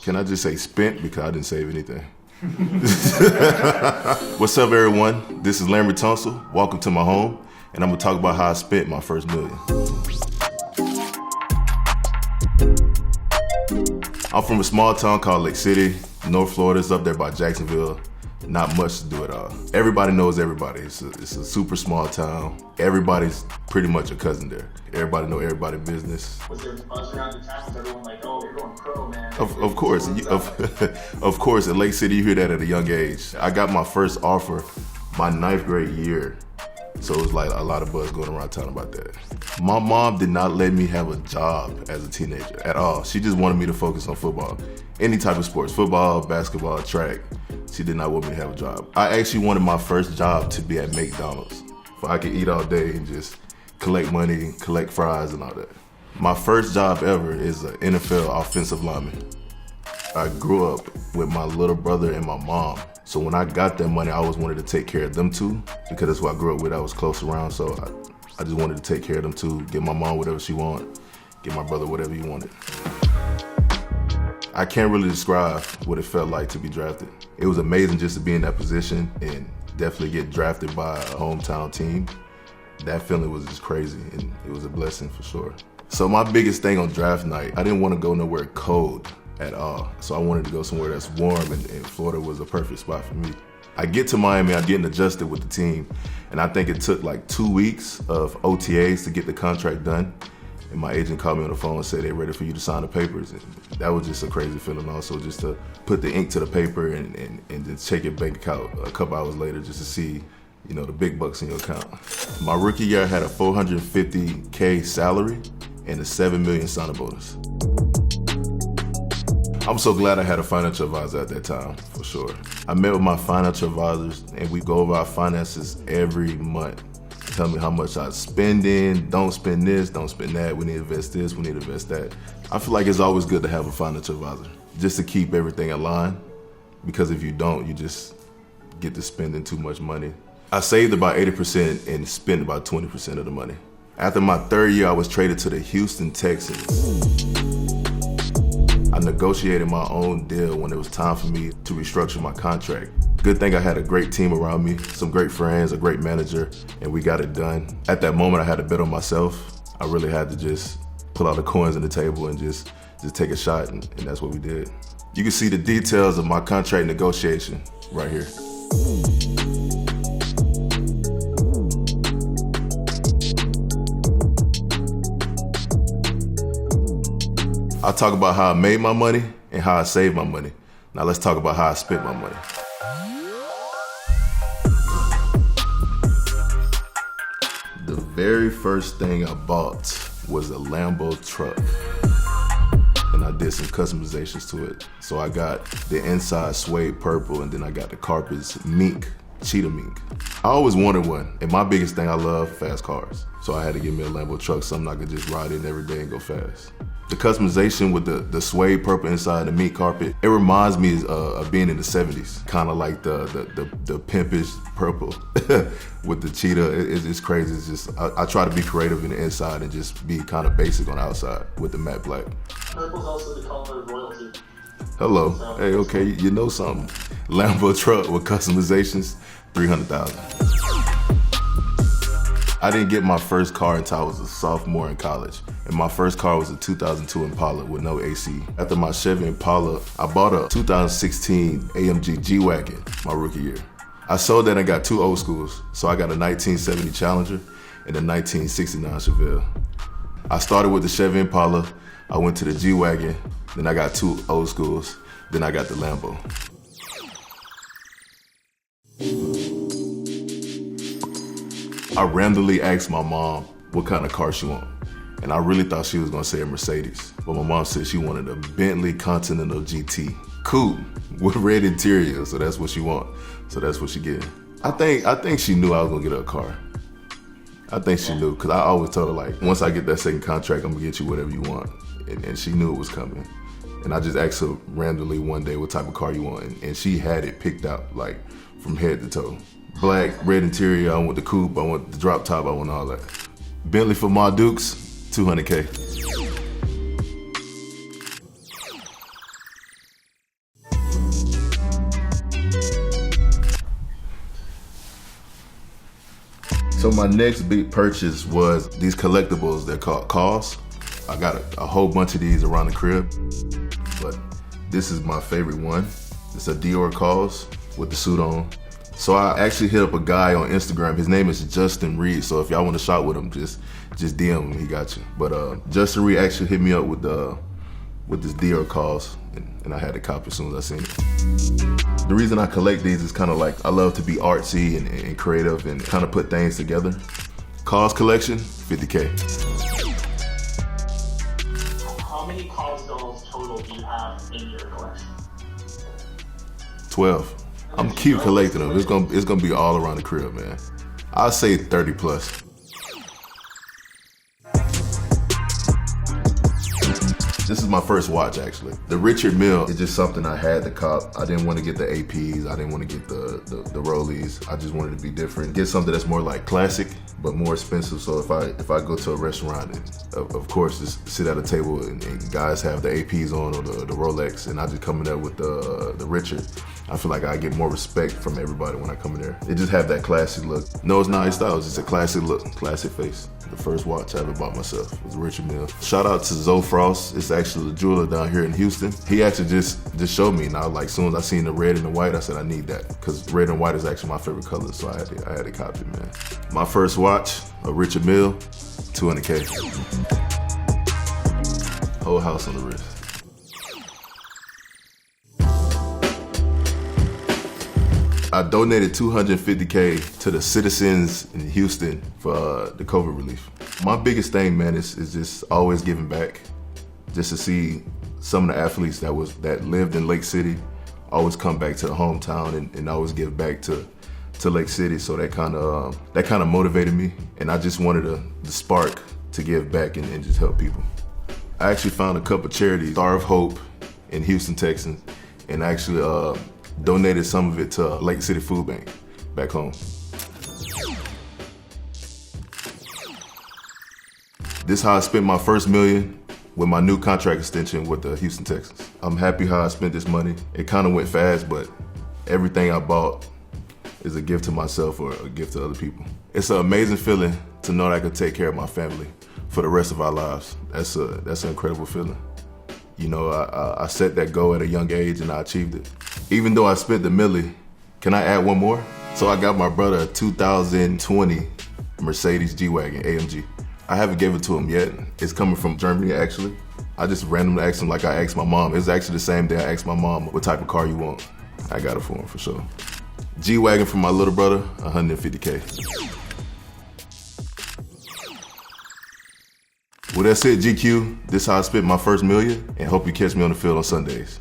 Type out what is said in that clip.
Can I just say spent because I didn't save anything? What's up, everyone? This is Laremy Tunsil. Welcome to my home, and I'm gonna talk about how I spent my first million. I'm from a small town called Lake City, North Florida. It's up there by Jacksonville. Not much to do at all. Everybody knows everybody. It's a super small town. Everybody's pretty much a cousin there. Everybody know everybody's business. Was there buzz around the town? Was everyone like, oh, you're going pro, man? Of course. Of course, at Lake City, you hear that at a young age. I got my first offer my 9th grade year. So it was like a lot of buzz going around town about that. My mom did not let me have a job as a teenager at all. She just wanted me to focus on football. Any type of sports, football, basketball, track. She did not want me to have a job. I actually wanted my first job to be at McDonald's. So I could eat all day and just collect money, collect fries and all that. My first job ever is an NFL offensive lineman. I grew up with my little brother and my mom. So when I got that money, I always wanted to take care of them too, because that's who I grew up with. I was close around, so I just wanted to take care of them too, get my mom whatever she wanted, get my brother whatever he wanted. I can't really describe what it felt like to be drafted. It was amazing just to be in that position and definitely get drafted by a hometown team. That feeling was just crazy, and it was a blessing for sure. So my biggest thing on draft night, I didn't want to go nowhere cold at all. So I wanted to go somewhere that's warm, and Florida was a perfect spot for me. I get to Miami, I'm getting adjusted with the team, and I think it took like 2 weeks of OTAs to get the contract done. And my agent called me on the phone and said they're ready for you to sign the papers. And that was just a crazy feeling also, just to put the ink to the paper and then check your bank account a couple hours later just to see, you know, the big bucks in your account. My rookie year I had a $450K salary and a $7 million signing bonus. I'm so glad I had a financial advisor at that time, for sure. I met with my financial advisors and we go over our finances every month. Tell me how much I spend in, don't spend this, don't spend that, we need to invest this, we need to invest that. I feel like it's always good to have a financial advisor, just to keep everything in line, because if you don't, you just get to spending too much money. I saved about 80% and spent about 20% of the money. After my 3rd year, I was traded to the Houston Texans. I negotiated my own deal when it was time for me to restructure my contract. Good thing I had a great team around me, some great friends, a great manager, and we got it done. At that moment, I had to bet on myself. I really had to just pull out the coins on the table and just take a shot, and that's what we did. You can see the details of my contract negotiation right here. I'll talk about how I made my money and how I saved my money. Now let's talk about how I spent my money. The very first thing I bought was a Lambo truck. And I did some customizations to it. So I got the inside suede purple, and then I got the carpets mink, cheetah mink. I always wanted one, and my biggest thing, I love fast cars. So I had to get me a Lambo truck, something I could just ride in every day and go fast. The customization with the suede purple inside the mink carpet, it reminds me of being in the 70s. Kind of like the pimpish purple with the cheetah. It's crazy. It's just, I try to be creative in the inside and just be kind of basic on the outside with the matte black. Purple's also the color of royalty. Hello. Hey, okay, you know something. Lambo truck with customizations, $300,000. I didn't get my first car until I was a sophomore in college. And my first car was a 2002 Impala with no AC. After my Chevy Impala, I bought a 2016 AMG G-Wagon my rookie year. I sold that and got 2 old schools. So I got a 1970 Challenger and a 1969 Chevelle. I started with the Chevy Impala, I went to the G-Wagon, then I got 2 old schools, then I got the Lambo. I randomly asked my mom what kind of car she wanted. And I really thought she was gonna say a Mercedes. But my mom said she wanted a Bentley Continental GT. Coupe with red interior, so that's what she want. So that's what she getting. I think she knew I was gonna get her a car. I think she knew, because I always told her, like, once I get that second contract, I'm gonna get you whatever you want. And she knew it was coming. And I just asked her randomly one day what type of car you want, and she had it picked out, like, from head to toe. Black, red interior, I want the coupe, I want the drop top, I want all that. Bentley for my Dukes, $200K. So my next big purchase was these collectibles. They're called calls. I got a whole bunch of these around the crib, but this is my favorite one. It's a Dior calls with the suit on. So I actually hit up a guy on Instagram. His name is Justin Reed. So if y'all want to shop with him, just DM him. He got you. But Justin Reed actually hit me up with this Dior calls, and I had to copy as soon as I seen it. The reason I collect these is kind of like I love to be artsy and creative and kind of put things together. Calls collection, 50K. How many calls dolls total do you have in your collection? 12. I'm keep collecting them. It's gonna be all around the crib, man. I'll say 30 plus. This is my first watch, actually. The Richard Mille is just something I had to cop. I didn't want to get the APs. I didn't want to get the Rollies. I just wanted to be different. Get something that's more like classic, but more expensive. So if I go to a restaurant, and of course, just sit at a table and guys have the APs on or the Rolex, and I just come in there with the Richard, I feel like I get more respect from everybody when I come in there. It just have that classic look. No, it's not his style. It's just a classic look, classic face. The first watch I ever bought myself was Richard Mille. Shout out to Zoe Frost. It's actually a jeweler down here in Houston. He actually just showed me, and I was like, as soon as I seen the red and the white, I said I need that, because red and white is actually my favorite color, so I had to copy it, man. My first watch, a Richard Mille, 200K. Whole house on the wrist. I donated $250K to the citizens in Houston for the COVID relief. My biggest thing, man, is just always giving back. Just to see some of the athletes that lived in Lake City always come back to the hometown and always give back to Lake City. So that kind of motivated me, and I just wanted the spark to give back and just help people. I actually found a couple charities, Star of Hope in Houston Texans, and actually donated some of it to Lake City Food Bank back home. This is how I spent my first $1 million with my new contract extension with the Houston Texans. I'm happy how I spent this money. It kind of went fast, but everything I bought is a gift to myself or a gift to other people. It's an amazing feeling to know that I could take care of my family for the rest of our lives. That's an incredible feeling. You know, I set that goal at a young age and I achieved it. Even though I spent the milli, can I add one more? So I got my brother a 2020 Mercedes G-Wagon AMG. I haven't given it to him yet. It's coming from Germany, actually. I just randomly asked him like I asked my mom. It was actually the same day I asked my mom what type of car you want. I got it for him for sure. G-Wagon for my little brother, 150K. Well, that's it, GQ. This is how I spent my first $1 million, and hope you catch me on the field on Sundays.